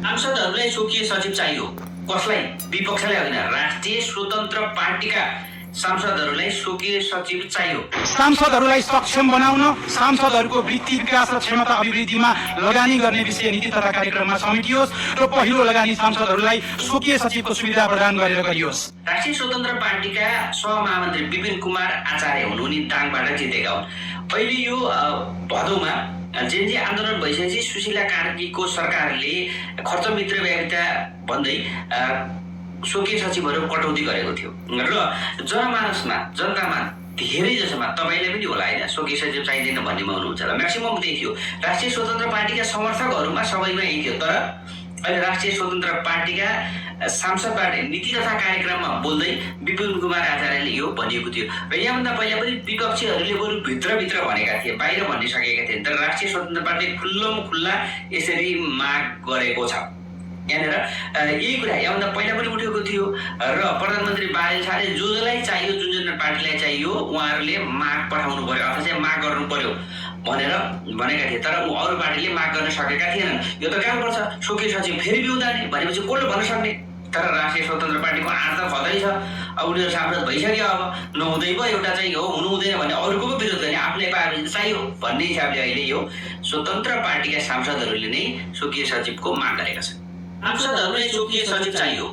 सांसदहरूलाई स्वकीय सचिव चाहियो। कसलाई? विपक्षलाई होइन, राष्ट्रिय स्वतन्त्र पार्टीका सांसदहरूलाई स्वकीय सचिव चाहियो। सांसदहरूलाई सक्षम बनाउन, सांसदहरूको वृत्ति विकास र क्षमता अभिवृद्धिमा लगानी गर्ने विषय नीति तथा कार्यक्रममा समेटियोस् र पहिलो लगानी सांसदहरूलाई स्वकीय सचिवको सुविधा प्रदान गरेर गरियोस्। राष्ट्रिय स्वतन्त्र पार्टीका सहमहामन्त्री विपिन कुमार आचार्य हुन्, उनी दाङबाट जितेका हुन्। अहिले यो भदौमा जेनजी आन्दोलन भइसकेपछि सुशीला कार्कीको सरकारले खर्च मित्र व्याख्या भन्दै स्वकीय सचिवहरू कटौती गरेको थियो र जनमानसमा, जनतामा धेरै जसोमा तपाईँले पनि होला होइन स्वकीय सचिव चाहिँदैन भन्नेमा हुनुहुन्छ होला। म्याक्सिमम त्यही थियो। राष्ट्रिय स्वतन्त्र पार्टीका समर्थकहरूमा सबैमा यही थियो। तर अहिले राष्ट्रिय स्वतन्त्र पार्टीका सांसदबाट नीति तथा कार्यक्रममा बोल्दै विपिन कुमार आचार्यले यो भनिएको थियो र यहाँभन्दा पहिला पनि विपक्षीहरूले बरु भित्रभित्र भनेका थिए, बाहिर भनिसकेका थिए। तर राष्ट्रिय स्वतन्त्र पार्टी खुल्ला यसरी माग गरेको छ। यहाँनिर यही कुरा यहाँभन्दा पहिला पनि उठेको थियो र प्रधानमन्त्री बारेल शाहले जसलाई चाहियो, जुन पार्टीलाई चाहियो उहाँहरूले माग पठाउनु पर्यो अथवा चाहिँ माग गर्नु पर्यो भनेर भनेका थिए। तर अरू पार्टीले माग गर्न सकेका थिएनन्। यो त गाह्रो पर्छ, स्वकीय सचिव फेरि बिउदाने भनेपछि कसले भन्न सक्ने? तर राष्ट्रिय स्वतन्त्र पार्टीको आँट त खतरै छ। अब उनीहरू सांसद भइसक्यो, अब नहुँदै भयो, एउटा चाहिँ हो हुनु हुँदैन भने अरूको पो विरोध गर्ने, आफूले पाएपछि चाहियो भन्ने हिसाबले अहिले यो स्वतन्त्र पार्टीका सांसदहरूले नै स्वकीय सचिवको माग गरेका छन्। सांसदहरूलाई स्वकीय सचिव चाहियो।